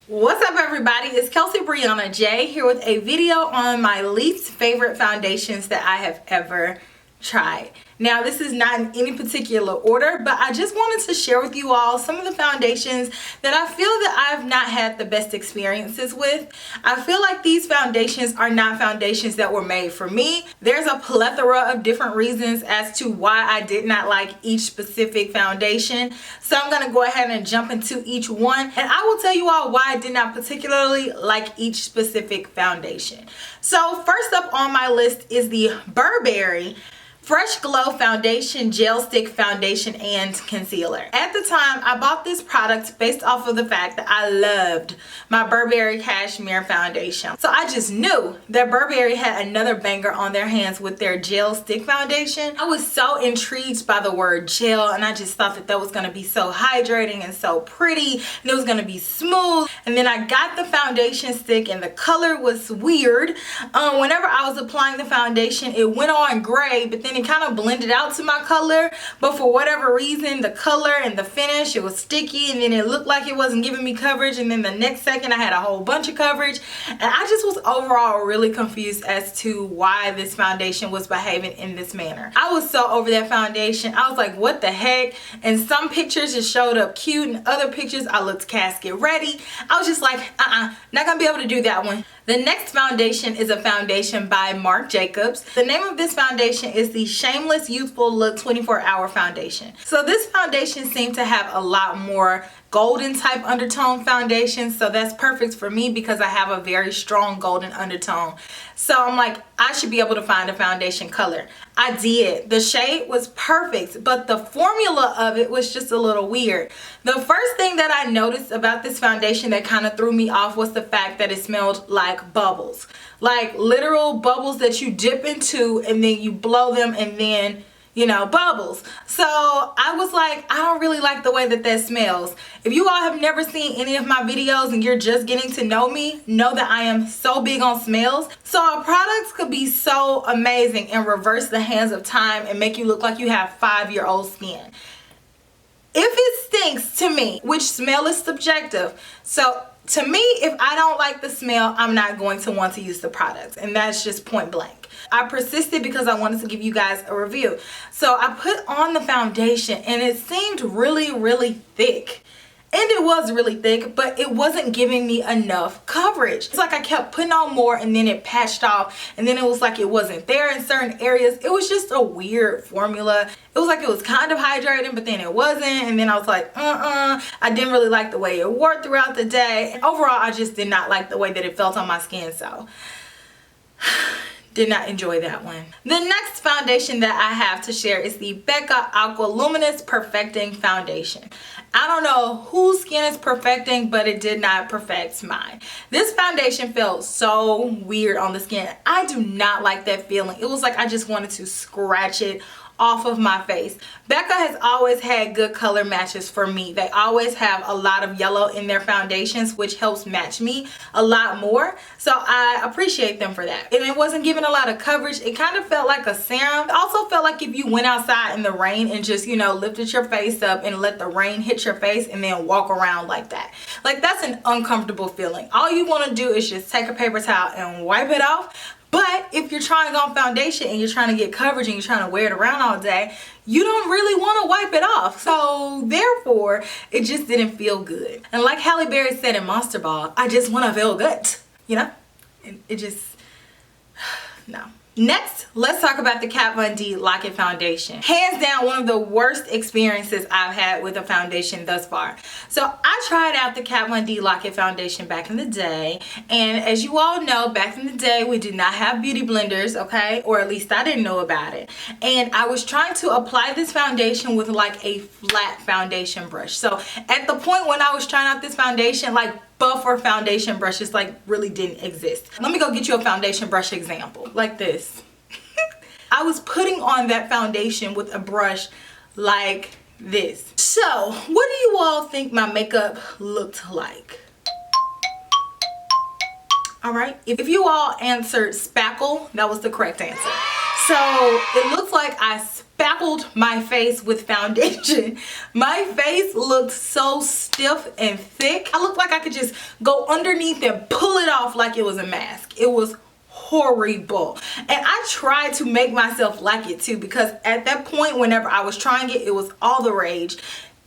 What's up everybody, it's Kelsee Briana J here with a video on my least favorite foundations that I have ever tried. Now this is not in any particular order, but I just wanted to share with you all some of the foundations that I feel that I've not had the best experiences with. I feel like these foundations are not foundations that were made for me. There's a plethora of different reasons as to why I did not like each specific foundation. So I'm going to go ahead and jump into each one, and I will tell you all why I did not particularly like each specific foundation. So first up on my list is the Burberry Fresh Glow Foundation Gel Stick Foundation and Concealer. At the time, I bought this product based off of the fact that I loved my Burberry Cashmere Foundation. So I just knew that Burberry had another banger on their hands with their Gel Stick Foundation. I was so intrigued by the word gel, and I just thought that that was going to be so hydrating and so pretty, and it was going to be smooth. And then I got the foundation stick, and the color was weird. Whenever I was applying the foundation, it went on gray, but then it kind of blended out to my color, but for whatever reason the color and the finish, it was sticky, and then it looked like it wasn't giving me coverage, and then the next second I had a whole bunch of coverage, and I just was overall really confused as to why this foundation was behaving in this manner. I was so over that foundation. I was like, what the heck? And some pictures just showed up cute, and other pictures I looked casket ready. I was just like, not gonna be able to do that one. The next foundation is a foundation by Marc Jacobs. The name of this foundation is the Shameless Youthful Look 24-Hour Foundation. So this foundation seemed to have a lot more golden type undertone foundation, so that's perfect for me because I have a very strong golden undertone. So I'm like, I should be able to find a foundation color. I did. The shade was perfect, but the formula of it was just a little weird. The first thing that I noticed about this foundation that kind of threw me off was the fact that it smelled like bubbles. Like literal bubbles that you dip into and then you blow them and then, you know, bubbles. So I was like, I don't really like the way that that smells. If you all have never seen any of my videos and you're just getting to know me, know that I am so big on smells. So our products could be so amazing and reverse the hands of time and make you look like you have 5-year-old skin. If it stinks to me, which smell is subjective, so to me, if I don't like the smell, I'm not going to want to use the product, and that's just point blank. I persisted because I wanted to give you guys a review. So I put on the foundation and it seemed really thick. And it was really thick, but it wasn't giving me enough coverage. It's like I kept putting on more and then it patched off, and then it was like it wasn't there in certain areas. It was just a weird formula. It was like it was kind of hydrating, but then it wasn't, and then I was like, I didn't really like the way it wore throughout the day. And overall, I just did not like the way that it felt on my skin, so did not enjoy that one. The next foundation that I have to share is the Becca Aqua Luminous Perfecting Foundation. I don't know whose skin is perfecting, but it did not perfect mine. This foundation felt so weird on the skin. I do not like that feeling. It was like I just wanted to scratch it off of my face. Becca has always had good color matches for me. They always have a lot of yellow in their foundations, which helps match me a lot more. So I appreciate them for that. And it wasn't giving a lot of coverage. It kind of felt like a serum. It also felt like if you went outside in the rain and just, you know, lifted your face up and let the rain hit your face and then walk around like that. Like, that's an uncomfortable feeling. All you want to do is just take a paper towel and wipe it off. But if you're trying on foundation and you're trying to get coverage and you're trying to wear it around all day, you don't really want to wipe it off. So therefore, it just didn't feel good. And like Halle Berry said in Monster Ball, I just want to feel good, you know? It just, no. Next, let's talk about the Kat Von D Lock It Foundation. Hands down, one of the worst experiences I've had with a foundation thus far. So I tried out the Kat Von D Lock It Foundation back in the day, and as you all know, back in the day we did not have beauty blenders, okay? Or at least I didn't know about it. And I was trying to apply this foundation with like a flat foundation brush. So at the point when I was trying out this foundation, like buffer foundation brushes like really didn't exist. Let me go get you a foundation brush example like this. I was putting on that foundation with a brush like this. So what do you all think my makeup looked like? All right, if you all answered spackle, that was the correct answer. So it looks like I spackled my face with foundation. My face looked so stiff and thick. I looked like I could just go underneath and pull it off like it was a mask. It was horrible. And I tried to make myself like it too, because at that point, whenever I was trying it, it was all the rage.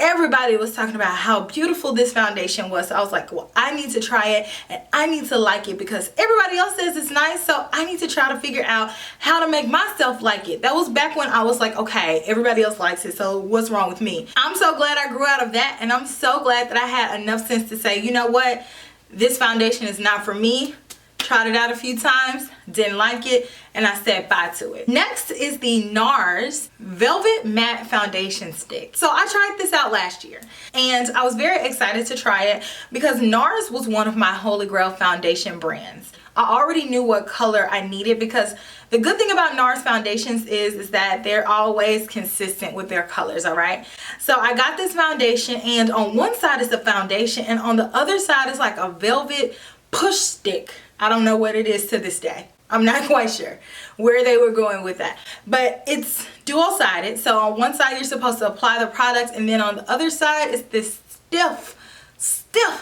Everybody was talking about how beautiful this foundation was. So I was like, well, I need to try it and I need to like it because everybody else says it's nice. So I need to try to figure out how to make myself like it. That was back when I was like, okay, everybody else likes it, so what's wrong with me? I'm so glad I grew out of that, and I'm so glad that I had enough sense to say, you know what? This foundation is not for me. Tried it out a few times, didn't like it, and I said bye to it. Next is the Nars Velvet Matte Foundation Stick. So I tried this out last year, and I was very excited to try it because Nars was one of my holy grail foundation brands. I already knew what color I needed because the good thing about Nars foundations is that they're always consistent with their colors, all right? So I got this foundation, and on one side is the foundation, and on the other side is like a velvet push stick. I don't know what it is to this day. I'm not quite sure where they were going with that. But it's dual-sided. So on one side you're supposed to apply the product, and then on the other side is this stiff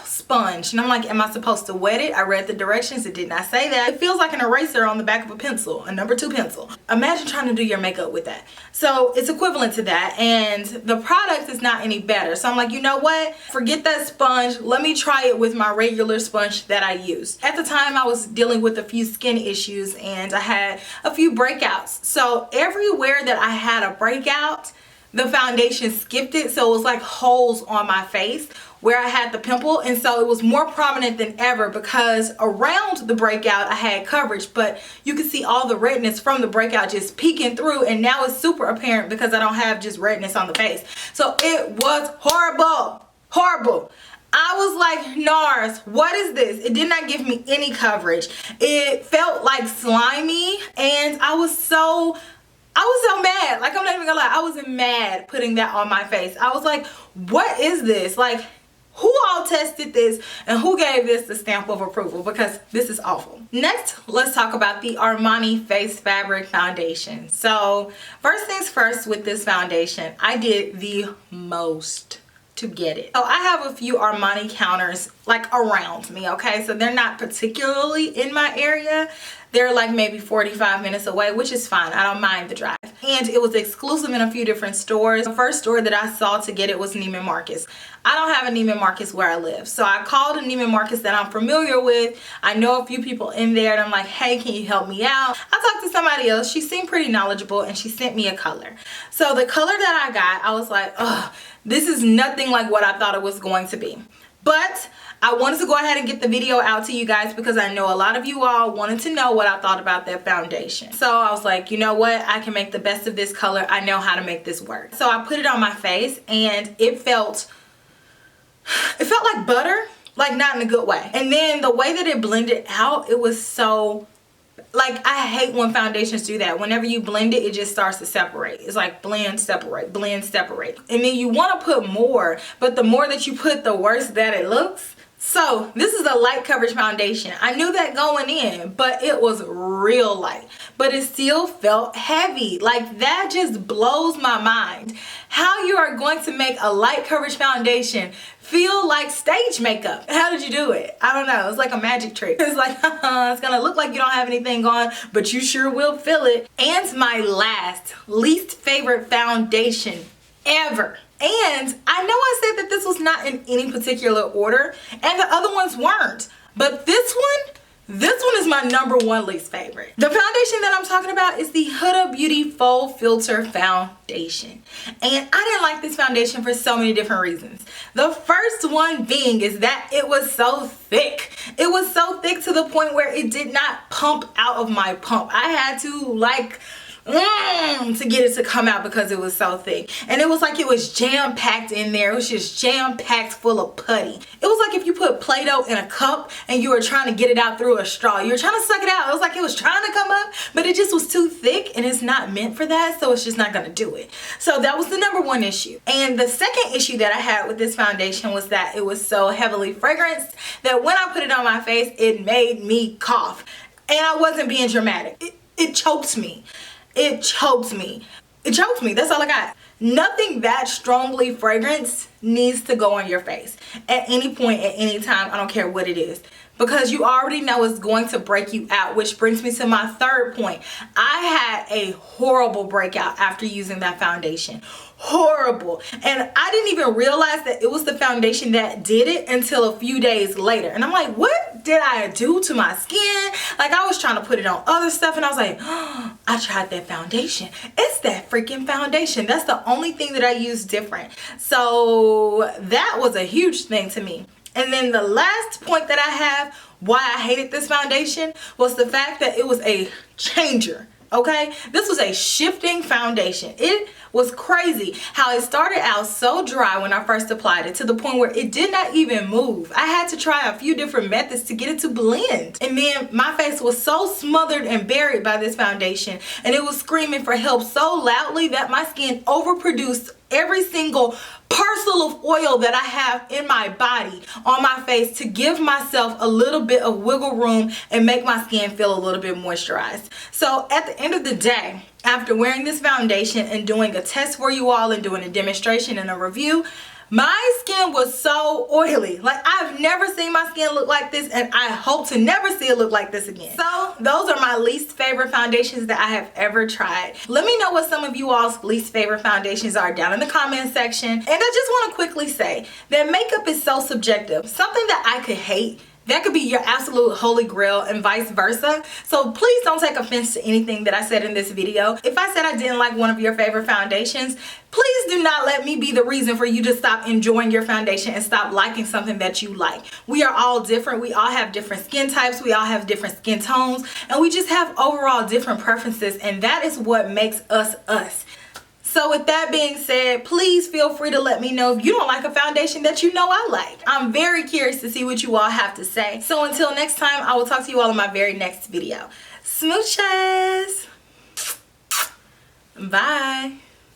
sponge. And I'm like, am I supposed to wet it? I read the directions. It did not say that. It feels like an eraser on the back of a pencil, a number 2 pencil. Imagine trying to do your makeup with that. So it's equivalent to that, and the product is not any better. So I'm like, you know what? Forget that sponge. Let me try it with my regular sponge that I use. At the time, I was dealing with a few skin issues, and I had a few breakouts. So everywhere that I had a breakout, the foundation skipped it, so it was like holes on my face where I had the pimple, and so it was more prominent than ever because around the breakout I had coverage, but you could see all the redness from the breakout just peeking through, and now it's super apparent because I don't have just redness on the face. So it was horrible. I was like, Nars, what is this? It did not give me any coverage. It felt like slimy, and I was so mad. Like, I'm not even gonna lie, I was mad putting that on my face. I was like, what is this? Like, who all tested this and who gave this the stamp of approval? Because this is awful. Next, let's talk about the Armani Face Fabric Foundation. So first things first with this foundation, I did the most to get it. So I have a few Armani counters like around me, okay? So they're not particularly in my area. They're like maybe 45 minutes away, which is fine. I don't mind the drive. And it was exclusive in a few different stores. The first store that I saw to get it was Neiman Marcus. I don't have a Neiman Marcus where I live. So I called a Neiman Marcus that I'm familiar with. I know a few people in there, and I'm like, hey, can you help me out? I talked to somebody else. She seemed pretty knowledgeable, and she sent me a color. So the color that I got, I was like, ugh, this is nothing like what I thought it was going to be. But I wanted to go ahead and get the video out to you guys because I know a lot of you all wanted to know what I thought about that foundation. So I was like, you know what? I can make the best of this color. I know how to make this work. So I put it on my face, and it felt like butter, like not in a good way. And then the way that it blended out, it was so, like, I hate when foundations do that. Whenever you blend it, it just starts to separate. It's like blend, separate, blend, separate. And then you want to put more, but the more that you put, the worse that it looks. So this is a light coverage foundation. I knew that going in, but it was real light, but it still felt heavy. Like, that just blows my mind. How you are going to make a light coverage foundation feel like stage makeup. How did you do it? I don't know. It's like a magic trick. It's like, it's gonna look like you don't have anything on, but you sure will feel it. And my last, least favorite foundation ever. And I know I said that this was not in any particular order, and the other ones weren't. But this one is my number 1 least favorite. The foundation that I'm talking about is the Huda Beauty Full Filter Foundation. And I didn't like this foundation for so many different reasons. The first one being is that it was so thick. It was so thick to the point where it did not pump out of my pump. I had to like to get it to come out because it was so thick, and it was like it was jam-packed in there. It was just jam-packed full of putty. It was like if you put Play-Doh in a cup and you were trying to get it out through a straw. You were trying to suck it out. It was like it was trying to come up, but it just was too thick, and it's not meant for that, so it's just not gonna do it. So that was the number 1 issue. And the second issue that I had with this foundation was that it was so heavily fragranced that when I put it on my face, it made me cough. And I wasn't being dramatic. It choked me. it chokes me. It chokes me. That's all I got. Nothing that strongly fragrance needs to go on your face at any point, at any time. I don't care what it is, because you already know it's going to break you out, which brings me to my third point. I had a horrible breakout after using that foundation. Horrible. And I didn't even realize that it was the foundation that did it until a few days later. And I'm like, what did I do to my skin? Like, I was trying to put it on other stuff and I was like, oh, I tried that foundation. It's that freaking foundation. That's the only thing that I use different. So that was a huge thing to me. And then the last point that I have why I hated this foundation was the fact that it was a changer. Okay, this was a shifting foundation. It was crazy how it started out so dry when I first applied it, to the point where it did not even move. I had to try a few different methods to get it to blend. And then my face was so smothered and buried by this foundation, and it was screaming for help so loudly that my skin overproduced every single parcel of oil that I have in my body on my face to give myself a little bit of wiggle room and make my skin feel a little bit moisturized. So at the end of the day, after wearing this foundation and doing a test for you all and doing a demonstration and a review, my skin was so oily. Like, I've never seen my skin look like this, and I hope to never see it look like this again. So those are my least favorite foundations that I have ever tried. Let me know what some of you all's least favorite foundations are down in the comment section. And I just want to quickly say that makeup is so subjective. Something that I could hate, that could be your absolute holy grail, and vice versa. So please don't take offense to anything that I said in this video. If I said I didn't like one of your favorite foundations, please do not let me be the reason for you to stop enjoying your foundation and stop liking something that you like. We are all different. We all have different skin types. We all have different skin tones, and we just have overall different preferences, and that is what makes us us. So with that being said, please feel free to let me know if you don't like a foundation that you know I like. I'm very curious to see what you all have to say. So until next time, I will talk to you all in my very next video. Smooches! Bye!